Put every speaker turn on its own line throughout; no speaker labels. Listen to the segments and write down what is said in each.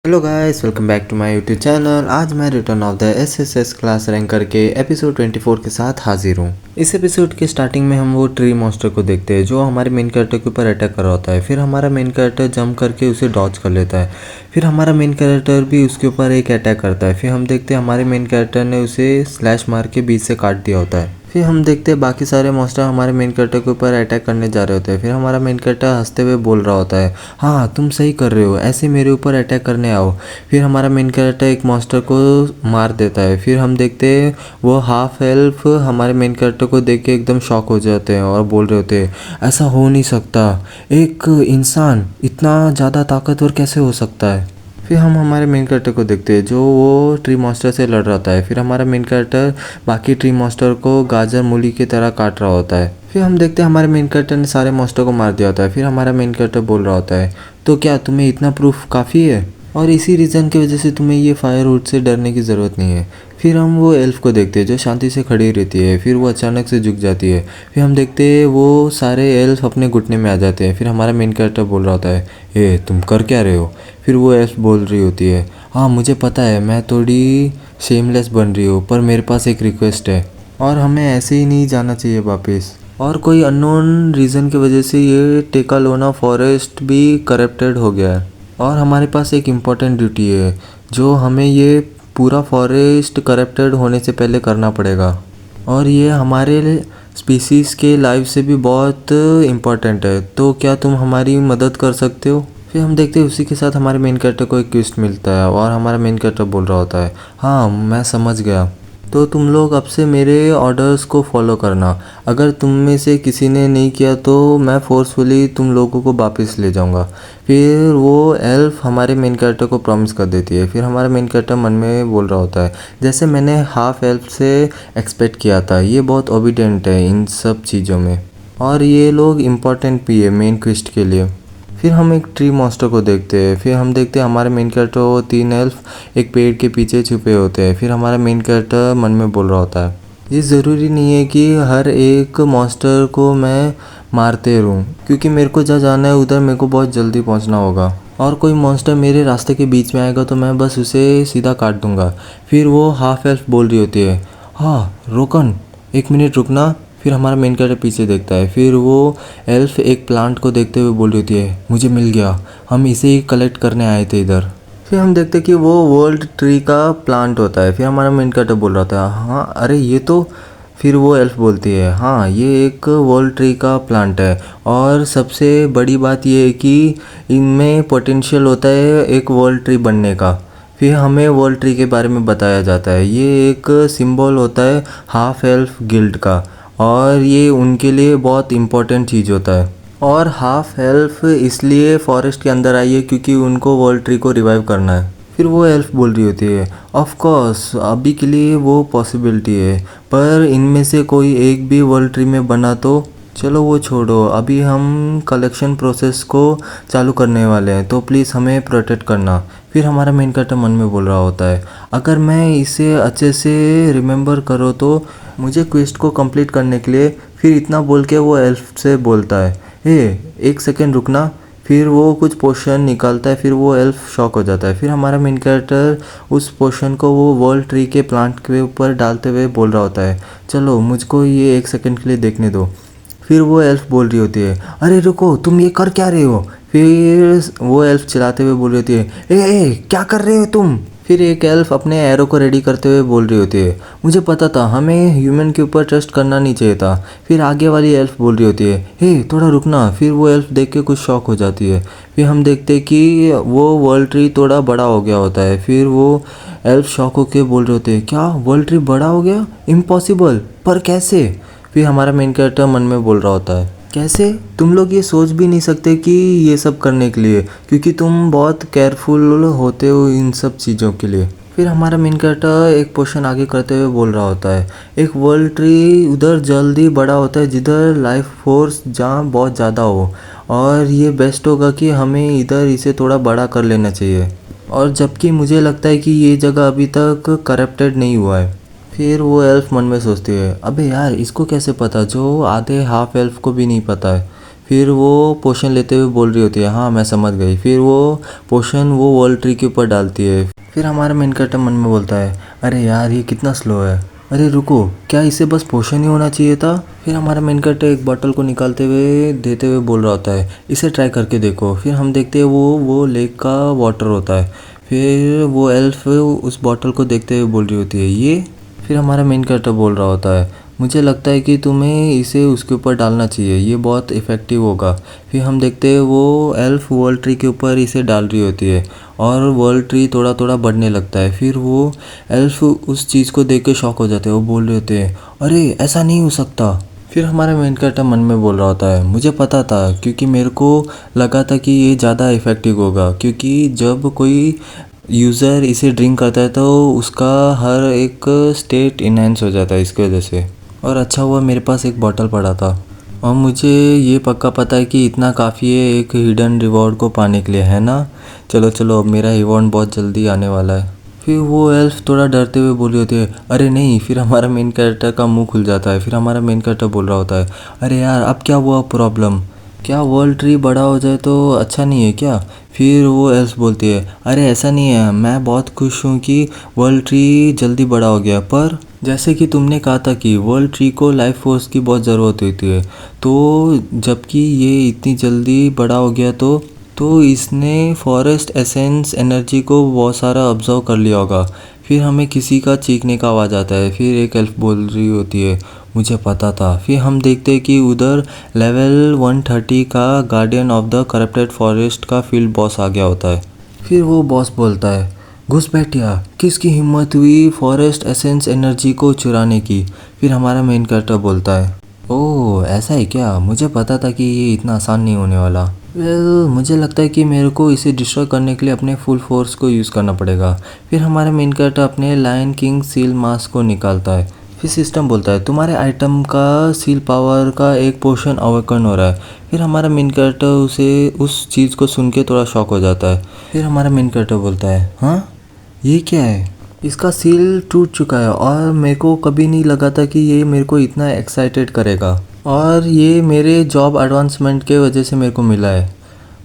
Hello guys, welcome back to my YouTube channel. आज मैं return of the SSS class rank करके episode 24 के साथ हाजिर हूँ। इस एपिसोड के स्टार्टिंग में हम वो ट्री मॉन्स्टर को देखते हैं जो हमारे मेन कैरेक्टर के ऊपर अटैक कर रहा होता है। फिर हमारा मेन कैरेक्टर जंप करके उसे डॉज कर लेता है। फिर हमारा मेन कैरेक्टर भी उसके ऊपर एक अटैक करता है। फिर हम देखते हैं हमारे मेन कैरेक्टर ने उसे स्लैश मार के बीच से काट दिया होता है। फिर हम देखते हैं बाकी सारे मॉन्स्टर हमारे मेन कैरेक्टर के ऊपर अटैक करने जा रहे होते हैं। फिर हमारा मेन कैरेक्टर हंसते हुए बोल रहा होता है, हाँ तुम सही कर रहे हो, ऐसे मेरे ऊपर अटैक करने आओ। फिर हमारा मेन कैरेक्टर एक मॉन्स्टर को मार देता है। फिर हम देखते हैं वो हाफ एल्फ हमारे मेन कैरेक्टर को देख के एकदम शॉक हो जाते हैं और बोल रहे होते हैं, ऐसा हो नहीं सकता, एक इंसान इतना ज़्यादा ताकतवर कैसे हो सकता है। फिर हम हमारे मेन कैरेक्टर को देखते हैं जो वो ट्री मॉन्स्टर से लड़ रहा है। फिर हमारा मेन कैरेक्टर बाकी ट्री मॉन्स्टर को गाजर मूली की तरह काट रहा होता है। फिर हम देखते हैं हमारे मेन कैरेक्टर ने सारे मॉन्स्टर को मार दिया होता है। फिर हमारा मेन कैरेक्टर बोल रहा होता है, तो क्या तुम्हें इतना प्रूफ काफ़ी है और इसी रीज़न की वजह से तुम्हें ये फायरवुड से डरने की ज़रूरत नहीं है। फिर हम वो एल्फ को देखते हैं जो शांति से खड़ी रहती है। फिर वो अचानक से झुक जाती है। फिर हम देखते हैं वो सारे एल्फ अपने घुटने में आ जाते हैं। फिर हमारा मेन कैरेक्टर बोल रहा होता है, ए तुम कर क्या रहे हो। फिर वो एल्फ बोल रही होती है, हाँ मुझे पता है मैं थोड़ी शेमलेस बन रही हूँ, पर मेरे पास एक रिक्वेस्ट है और हमें ऐसे ही नहीं जाना चाहिए वापस। और कोई अननोन रीज़न की वजह से ये टेकालोना फॉरेस्ट भी करप्टेड हो गया है और हमारे पास एक इम्पॉर्टेंट ड्यूटी है जो हमें ये पूरा फॉरेस्ट करप्टेड होने से पहले करना पड़ेगा और ये हमारे स्पीसीज़ के लाइफ से भी बहुत इम्पॉर्टेंट है। तो क्या तुम हमारी मदद कर सकते हो। फिर हम देखते हैं उसी के साथ हमारे मेन कैरेक्टर को एक ट्विस्ट मिलता है और हमारा मेन कैरेक्टर बोल रहा होता है, हाँ मैं समझ गया, तो तुम लोग अब से मेरे ऑर्डर्स को फॉलो करना। अगर तुम में से किसी ने नहीं किया तो मैं फोर्सफुली तुम लोगों को वापस ले जाऊंगा। फिर वो एल्फ हमारे मेन कैरेक्टर को प्रॉमिस कर देती है। फिर हमारा मेन कैरेक्टर मन में बोल रहा होता है, जैसे मैंने हाफ एल्फ से एक्सपेक्ट किया था, ये बहुत ओबीडेंट है इन सब चीज़ों में और ये लोग इम्पॉर्टेंट भी है मेन क्वेस्ट के लिए। फिर हम एक ट्री मॉन्स्टर को देखते हैं। फिर हम देखते हैं हमारे मेन कैरेक्टर वो 3 एल्फ एक पेड़ के पीछे छुपे होते हैं। फिर हमारा मेन कैरेक्टर मन में बोल रहा होता है, ये ज़रूरी नहीं है कि हर एक मॉन्स्टर को मैं मारते रहूँ, क्योंकि मेरे को जहाँ जाना है उधर मेरे को बहुत जल्दी पहुँचना होगा और कोई मॉन्स्टर मेरे रास्ते के बीच में आएगा तो मैं बस उसे सीधा काट दूँगा। फिर वो हाफ एल्फ बोल रही होती है, हाँ रोकन एक मिनट रुकना। फिर हमारा मेन कैरेक्टर पीछे देखता है। फिर वो एल्फ एक प्लांट को देखते हुए बोल रही होती है, मुझे मिल गया, हम इसे ही कलेक्ट करने आए थे इधर। फिर हम देखते हैं कि वो वर्ल्ड ट्री का प्लांट होता है। फिर हमारा मेन कैरेक्टर बोल रहा था, हाँ अरे ये तो। फिर वो एल्फ बोलती है, हाँ ये एक वर्ल्ड ट्री का प्लांट है और सबसे बड़ी बात ये है कि इनमें पोटेंशियल होता है एक वर्ल्ड ट्री बनने का। फिर हमें वर्ल्ड ट्री के बारे में बताया जाता है, ये एक सिंबल होता है हाफ एल्फ गिल्ड का और ये उनके लिए बहुत इम्पोर्टेंट चीज़ होता है। और हाफ एल्फ इसलिए फॉरेस्ट के अंदर आई है क्योंकि उनको वर्ल्ड ट्री को रिवाइव करना है। फिर वो एल्फ बोल रही होती है, ऑफ कोर्स अभी के लिए वो पॉसिबिलिटी है, पर इनमें से कोई एक भी वर्ल्ड ट्री में बना तो चलो वो छोड़ो, अभी हम कलेक्शन प्रोसेस को चालू करने वाले हैं, तो प्लीज़ हमें प्रोटेक्ट करना। फिर हमारा मेन कैरेक्टर मन में बोल रहा होता है, अगर मैं इसे अच्छे से रिमेंबर करो तो मुझे क्वेस्ट को कंप्लीट करने के लिए। फिर इतना बोल के वो एल्फ से बोलता है, हे एक सेकेंड रुकना। फिर वो कुछ पोशन निकालता है। फिर वो एल्फ शॉक हो जाता है। फिर हमारा मेन कैरेक्टर उस पोशन को वो वर्ल्ड ट्री के प्लांट के ऊपर डालते हुए बोल रहा होता है, चलो मुझको ये एक सेकेंड के लिए देखने दो। फिर वो एल्फ बोल रही होती है, अरे रुको तुम ये कर क्या रहे हो। फिर वो एल्फ चिल्लाते हुए बोल रही होती है, ए क्या कर रहे हो तुम। फिर एक एल्फ अपने एरो को रेडी करते हुए बोल रही होती है, मुझे पता था हमें ह्यूमन के ऊपर ट्रस्ट करना नहीं चाहिए था। फिर आगे वाली एल्फ बोल रही होती है, हे थोड़ा रुकना। फिर वो एल्फ देख के कुछ शॉक हो जाती है। फिर हम देखते हैं कि वो वर्ल्ड ट्री थोड़ा बड़ा हो गया होता है। फिर वो एल्फ शॉक होकर बोल रहे होते हैं, क्या वर्ल्ड ट्री बड़ा हो गया, इम्पॉसिबल, पर कैसे। फिर हमारा मेन कैरेक्टर मन में बोल रहा होता है, कैसे, तुम लोग ये सोच भी नहीं सकते कि ये सब करने के लिए, क्योंकि तुम बहुत केयरफुल होते हो इन सब चीज़ों के लिए। फिर हमारा मेन कैरेक्टर एक पोर्शन आगे करते हुए बोल रहा होता है, एक वर्ल्ड ट्री उधर जल्दी बड़ा होता है जिधर लाइफ फोर्स जहाँ बहुत ज़्यादा हो और ये बेस्ट होगा कि हमें इधर इसे थोड़ा बड़ा कर लेना चाहिए। और जबकि मुझे लगता है कि ये जगह अभी तक करप्टेड नहीं हुआ है। फिर वो एल्फ मन में सोचती है, अबे यार इसको कैसे पता जो आधे हाफ एल्फ को भी नहीं पता है। फिर वो पोशन लेते हुए बोल रही होती है हाँ मैं समझ गई। फिर वो पोशन वो वर्ल्ड ट्री के ऊपर डालती है। फिर हमारा मेन कैरेक्टर मन में बोलता है अरे यार ये कितना स्लो है, अरे रुको क्या इसे बस पोशन ही होना चाहिए था। फिर हमारा मेन कैरेक्टर एक बॉटल को निकालते हुए देते हुए बोल रहा होता है इसे ट्राई करके देखो। फिर हम देखते हैं वो लेक का वाटर होता है। फिर वो एल्फ उस बॉटल को देखते हुए बोल रही होती है ये। फिर हमारा मेन कैरेक्टर बोल रहा होता है मुझे लगता है कि तुम्हें इसे उसके ऊपर डालना चाहिए, ये बहुत इफ़ेक्टिव होगा। फिर हम देखते हैं वो एल्फ वर्ल्ड ट्री के ऊपर इसे डाल रही होती है और वर्ल्ड ट्री थोड़ा थोड़ा बढ़ने लगता है। फिर वो एल्फ उस चीज़ को देख के शॉक हो जाते हैं, वो बोल रहे होते हैं अरे ऐसा नहीं हो सकता। फिर हमारा मेन कैरेक्टर मन में बोल रहा होता है मुझे पता था क्योंकि मेरे को लगा था कि ये ज़्यादा इफ़ेक्टिव होगा, क्योंकि जब कोई यूज़र इसे ड्रिंक करता है तो उसका हर एक स्टेट इनहेंस हो जाता है इसकी वजह से। और अच्छा हुआ मेरे पास एक बॉटल पड़ा था और मुझे ये पक्का पता है कि इतना काफ़ी है एक हिडन रिवॉर्ड को पाने के लिए, है ना। चलो चलो अब मेरा रिवॉर्ड बहुत जल्दी आने वाला है। फिर वो एल्फ थोड़ा डरते हुए बोली होती है अरे नहीं। फिर हमारा मेन कैरेक्टर का मुंह खुल जाता है। फिर हमारा मेन कैरेक्टर बोल रहा होता है अरे यार अब क्या हुआ प्रॉब्लम, क्या वर्ल्ड ट्री बड़ा हो जाए तो अच्छा नहीं है क्या। फिर वो एल्फ बोलती है अरे ऐसा नहीं है, मैं बहुत खुश हूँ कि वर्ल्ड ट्री जल्दी बड़ा हो गया, पर जैसे कि तुमने कहा था कि वर्ल्ड ट्री को लाइफ फोर्स की बहुत ज़रूरत होती है, तो जबकि ये इतनी जल्दी बड़ा हो गया तो इसने फॉरेस्ट एसेंस एनर्जी को बहुत सारा ऑब्जर्व कर लिया होगा। फिर हमें किसी का चीखने का आवाज़ आता है। फिर एक एल्फ बोल रही होती है मुझे पता था। फिर हम देखते हैं कि उधर लेवल 130 का guardian of the corrupted forest का फील्ड बॉस आ गया होता है। फिर वो बॉस बोलता है घुसपैठिया किसकी हिम्मत हुई फॉरेस्ट एसेंस एनर्जी को चुराने की। फिर हमारा मेन कैरेक्टर बोलता है ओह ऐसा है क्या, मुझे पता था कि ये इतना आसान नहीं होने वाला। मुझे लगता है कि मेरे को इसे डिस्ट्रॉय करने के लिए अपने फुल फोर्स को यूज़ करना पड़ेगा। फिर हमारा मेन कैरेक्टर अपने लायन किंग सील मास्क को निकालता है। फिर सिस्टम बोलता है तुम्हारे आइटम का सील पावर का एक पोर्शन अवेकन हो रहा है। फिर हमारा मेन कैरेक्टर उसे उस चीज़ को सुन के थोड़ा शॉक हो जाता है। फिर हमारा मेन कैरेक्टर बोलता है हाँ ये क्या है, इसका सील टूट चुका है और मेरे को कभी नहीं लगा था कि ये मेरे को इतना एक्साइटेड करेगा, और ये मेरे जॉब एडवांसमेंट के वजह से मेरे को मिला है।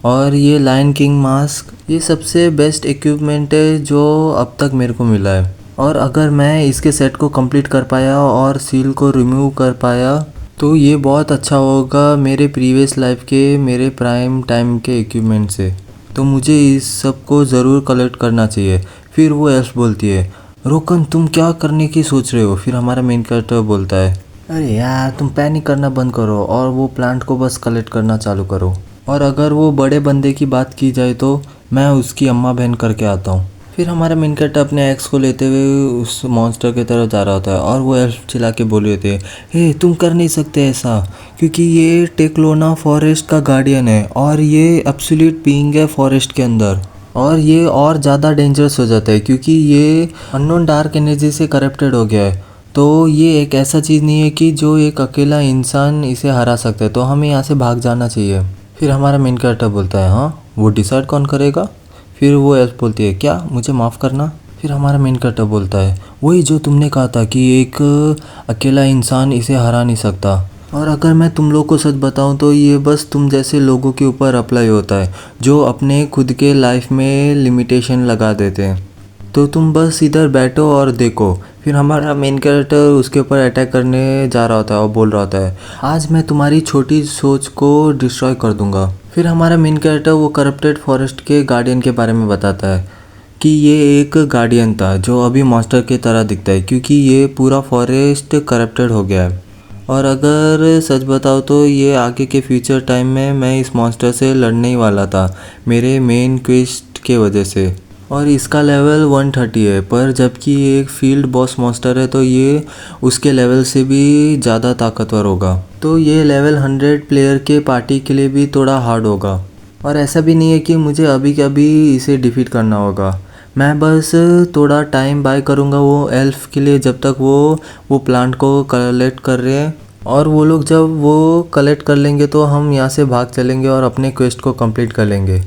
और ये लायन किंग मास्क ये सबसे बेस्ट इक्विपमेंट है जो अब तक मेरे को मिला है, और अगर मैं इसके सेट को कंप्लीट कर पाया और सील को रिमूव कर पाया तो ये बहुत अच्छा होगा मेरे प्रीवियस लाइफ के मेरे प्राइम टाइम के इक्विपमेंट से, तो मुझे इस सब को ज़रूर कलेक्ट करना चाहिए। फिर वो एल्फ बोलती है रोकन तुम क्या करने की सोच रहे हो। फिर हमारा मेन कैरेक्टर बोलता है अरे यार तुम पैनिक करना बंद करो और वो प्लांट को बस कलेक्ट करना चालू करो, और अगर वो बड़े बंदे की बात की जाए तो मैं उसकी अम्मा बहन करके आता हूँ। फिर हमारा मेन कैरेक्टर अपने एक्स को लेते हुए उस मॉन्स्टर की तरफ जा रहा होता है और वो एल्फ चिल्ला के बोल रहे थे हे तुम कर नहीं सकते ऐसा, क्योंकि ये टेक्लोना फॉरेस्ट का गार्डियन है और ये एब्सोल्यूट बीइंग है फॉरेस्ट के अंदर, और ये और ज़्यादा डेंजरस हो जाता है क्योंकि ये अननोन डार्क एनर्जी से करप्टेड हो गया है। तो ये एक ऐसा चीज़ नहीं है कि जो एक अकेला इंसान इसे हरा सकता है, तो हमें यहाँ से भाग जाना चाहिए। फिर हमारा मेन कैरेक्टर बोलता है हाँ वो डिसाइड कौन करेगा। फिर वो एल्फ बोलती है क्या मुझे माफ़ करना। फिर हमारा मेन कैरेक्टर बोलता है वही जो तुमने कहा था कि एक अकेला इंसान इसे हरा नहीं सकता, और अगर मैं तुम लोग को सच बताऊं तो ये बस तुम जैसे लोगों के ऊपर अप्लाई होता है जो अपने खुद के लाइफ में लिमिटेशन लगा देते हैं, तो तुम बस इधर बैठो और देखो। फिर हमारा मेन कैरेक्टर उसके ऊपर अटैक करने जा रहा होता है और बोल रहा होता है आज मैं तुम्हारी छोटी सोच को डिस्ट्रॉय कर दूंगा। फिर हमारा मेन कैरेक्टर वो करप्टेड फॉरेस्ट के गार्डियन के बारे में बताता है कि ये एक गार्डियन था जो अभी मॉन्स्टर की तरह दिखता है क्योंकि ये पूरा फॉरेस्ट करप्टेड हो गया है, और अगर सच बताओ तो ये आगे के फ्यूचर टाइम में मैं इस मॉन्स्टर से लड़ने ही वाला था मेरे मेन क्वेस्ट के वजह से, और इसका लेवल 130 है, पर जबकि ये एक फील्ड बॉस मॉन्स्टर है तो ये उसके लेवल से भी ज़्यादा ताकतवर होगा, तो ये लेवल 100 प्लेयर के पार्टी के लिए भी थोड़ा हार्ड होगा। और ऐसा भी नहीं है कि मुझे अभी के अभी इसे डिफीट करना होगा, मैं बस थोड़ा टाइम बाय करूँगा वो एल्फ के लिए जब तक वो प्लांट को कलेक्ट कर रहे हैं, और वो लोग जब वो कलेक्ट कर लेंगे तो हम यहाँ से भाग चलेंगे और अपने क्वेस्ट को कंप्लीट कर लेंगे।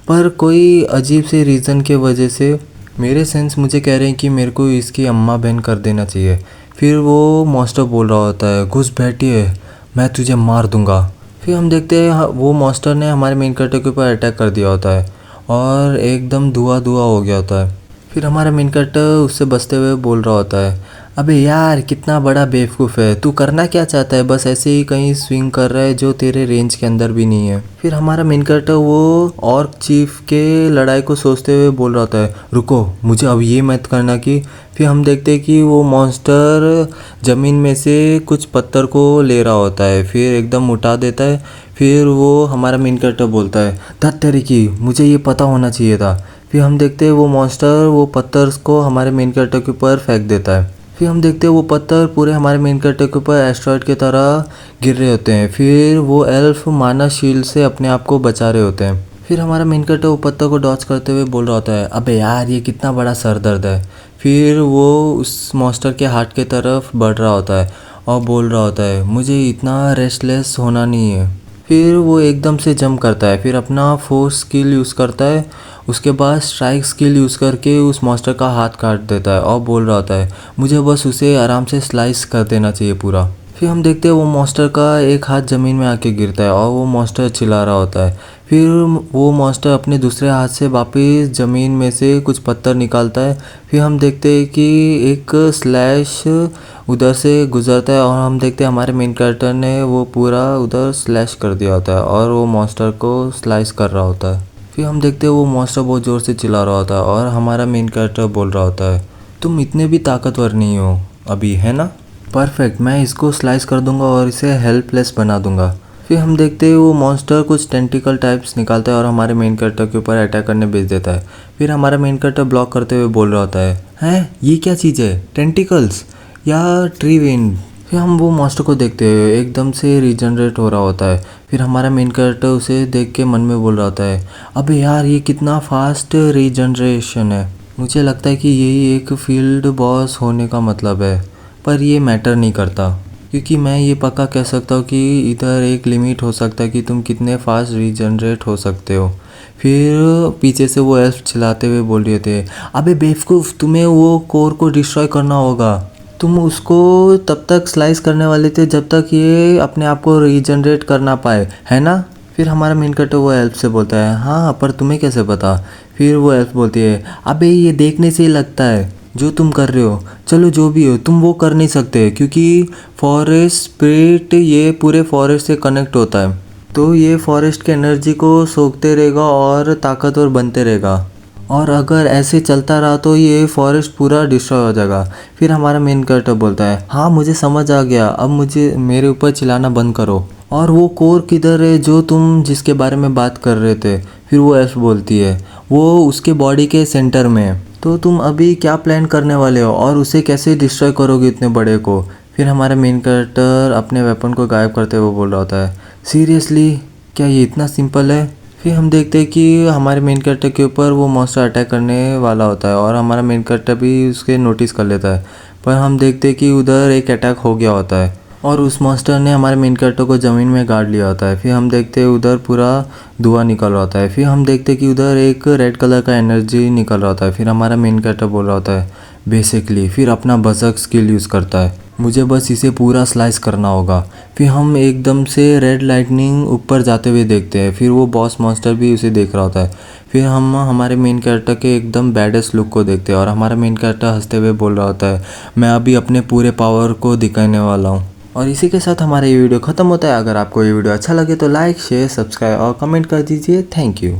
पर कोई अजीब से रीज़न के वजह से मेरे सेंस मुझे कह रहे हैं कि मेरे को इसकी अम्मा बहन कर देना चाहिए। फिर वो मॉन्स्टर बोल रहा होता है घुस बैठी है मैं तुझे मार दूंगा। फिर हम देखते हैं वो मॉन्स्टर ने हमारे मेन कैरेक्टर के ऊपर अटैक कर दिया होता है और एकदम धुआं धुआं हो गया होता है। फिर हमारा मेन कैरेक्टर उससे बचते हुए बोल रहा होता है, अबे यार कितना बड़ा बेवकूफ़ है तू, करना क्या चाहता है, बस ऐसे ही कहीं स्विंग कर रहा है जो तेरे रेंज के अंदर भी नहीं है। फिर हमारा मेन कैरेक्टर वो ऑर्क चीफ के लड़ाई को सोचते हुए बोल रहा होता है, रुको मुझे अब ये मत करना कि। फिर हम देखते हैं कि वो मॉन्स्टर ज़मीन में से कुछ पत्थर को ले रहा होता है, फिर एकदम उठा देता है। फिर वो हमारा मेन कैरेक्टर बोलता है, धत तेरी की, मुझे ये पता होना चाहिए था। फिर हम देखते हैं वो मॉन्स्टर वो पत्थर को हमारे मेन कैरेक्टर के ऊपर फेंक देता है। फिर हम देखते हैं वो पत्थर पूरे हमारे मेन कैरेक्टर के ऊपर एस्ट्रॉयड की तरह गिर रहे होते हैं। फिर वो एल्फ माना शील्ड से अपने आप को बचा रहे होते हैं। फिर हमारा मेन कैरेक्टर वो पत्थर को डॉच करते हुए बोल रहा होता है, अबे यार ये कितना बड़ा सर दर्द है। फिर वो उस मॉन्स्टर के हार्ट की तरफ बढ़ रहा होता है और बोल रहा होता है, मुझे इतना रेस्टलेस होना नहीं है। फिर वो एकदम से जंप करता है, फिर अपना फोर्स स्किल यूज़ करता है, उसके बाद स्ट्राइक स्किल यूज़ करके उस मॉन्स्टर का हाथ काट देता है और बोल रहा होता है, मुझे बस उसे आराम से स्लाइस कर देना चाहिए पूरा। फिर हम देखते हैं वो मॉन्स्टर का एक हाथ ज़मीन में आके गिरता है और वो मॉन्स्टर चिल्ला रहा होता है। फिर वो मॉन्स्टर अपने दूसरे हाथ से वापस ज़मीन में से कुछ पत्थर निकालता है। फिर हम देखते हैं कि एक स्लैश उधर से गुजरता है और हम देखते हैं हमारे मेन कैरेक्टर ने वो पूरा उधर स्लैश कर दिया होता है और वो मॉन्स्टर को स्लाइस कर रहा होता है। फिर हम देखते हैं वो मॉन्स्टर बहुत ज़ोर से चिल्ला रहा होता है और हमारा मेन कैरेक्टर बोल रहा होता है, तुम इतने भी ताकतवर नहीं हो अभी, है ना? परफेक्ट, मैं इसको स्लाइस कर दूंगा और इसे हेल्पलेस बना दूंगा। फिर हम देखते हैं वो मॉन्स्टर कुछ टेंटिकल टाइप्स निकालता है और हमारे मेन कैरेक्टर के ऊपर अटैक करने भेज देता है। फिर हमारा मेन कैरेक्टर ब्लॉक करते हुए बोल रहा होता है, हैं ये क्या चीज़ है, टेंटिकल्स या ट्री विंड? फिर हम वो मॉन्स्टर को देखते हैं एकदम से रीजनरेट हो रहा होता है। फिर हमारा मेन कैरेक्टर उसे देख के मन में बोल रहा होता है, अबे यार ये कितना फास्ट रीजनरेशन है, मुझे लगता है कि यही एक फील्ड बॉस होने का मतलब है। पर ये मैटर नहीं करता क्योंकि मैं ये पक्का कह सकता हूँ कि इधर एक लिमिट हो सकता है कि तुम कितने फास्ट रीजनरेट हो सकते हो। फिर पीछे से वो एल्फ चिल्लाते हुए बोल रहे थे, अबे बेवकूफ़, तुम्हें वो कोर को डिस्ट्रॉय करना होगा, तुम उसको तब तक स्लाइस करने वाले थे जब तक ये अपने आप को रीजनरेट करना पाए, है ना? फिर हमारा मेन कैरेक्टर वो एल्फ से बोलता है, हाँ पर तुम्हें कैसे पता? फिर वो एल्फ बोलती है, अबे ये देखने से ही लगता है जो तुम कर रहे हो, चलो जो भी हो तुम वो कर नहीं सकते क्योंकि फॉरेस्ट स्पिरिट ये पूरे फॉरेस्ट से कनेक्ट होता है, तो ये फॉरेस्ट के एनर्जी को सोखते रहेगा और ताकतवर बनते रहेगा, और अगर ऐसे चलता रहा तो ये फॉरेस्ट पूरा डिस्ट्रॉय हो जाएगा। फिर हमारा मेन कैरेक्टर बोलता है, हाँ मुझे समझ आ गया, अब मुझे मेरे ऊपर चिल्लाना बंद करो, और वो कोर किधर है जो तुम जिसके बारे में बात कर रहे थे? फिर वो एल्फ बोलती है, वो उसके बॉडी के सेंटर में है, तो तुम अभी क्या प्लान करने वाले हो और उसे कैसे डिस्ट्रॉय करोगे इतने बड़े को? फिर हमारा मेन कैरेक्टर अपने वेपन को गायब करते हुए बोल रहा होता है, सीरियसली क्या ये इतना सिंपल है? फिर हम देखते हैं कि हमारे मेन कैरेक्टर के ऊपर वो मॉन्स्टर अटैक करने वाला होता है और हमारा मेन कैरेक्टर भी उसके नोटिस कर लेता है, पर हम देखते हैं कि उधर एक अटैक हो गया होता है और उस मॉन्स्टर ने हमारे मेन कैरेक्टर को ज़मीन में गाड़ लिया होता है। फिर हम देखते हैं उधर पूरा धुआं निकल रहा होता है। फिर हम देखते हैं कि उधर एक रेड कलर का एनर्जी निकल रहा होता है। फिर हमारा मेन कैरेक्टर बोल रहा होता है बेसिकली, फिर अपना बजक स्किल यूज़ करता है, मुझे बस इसे पूरा स्लाइस करना होगा। फिर हम एकदम से रेड लाइटनिंग ऊपर जाते हुए देखते हैं, फिर वो बॉस मॉन्स्टर भी उसे देख रहा होता है। फिर हम हमारे मेन कैरेक्टर के एकदम बैडेस्ट लुक को देखते हैं और हमारा मेन कैरेक्टर हंसते हुए बोल रहा होता है, मैं अभी अपने पूरे पावर को दिखाने वाला हूँ। और इसी के साथ हमारा ये वीडियो ख़त्म होता है। अगर आपको ये वीडियो अच्छा लगे तो लाइक शेयर सब्सक्राइब और कमेंट कर दीजिए। Thank you.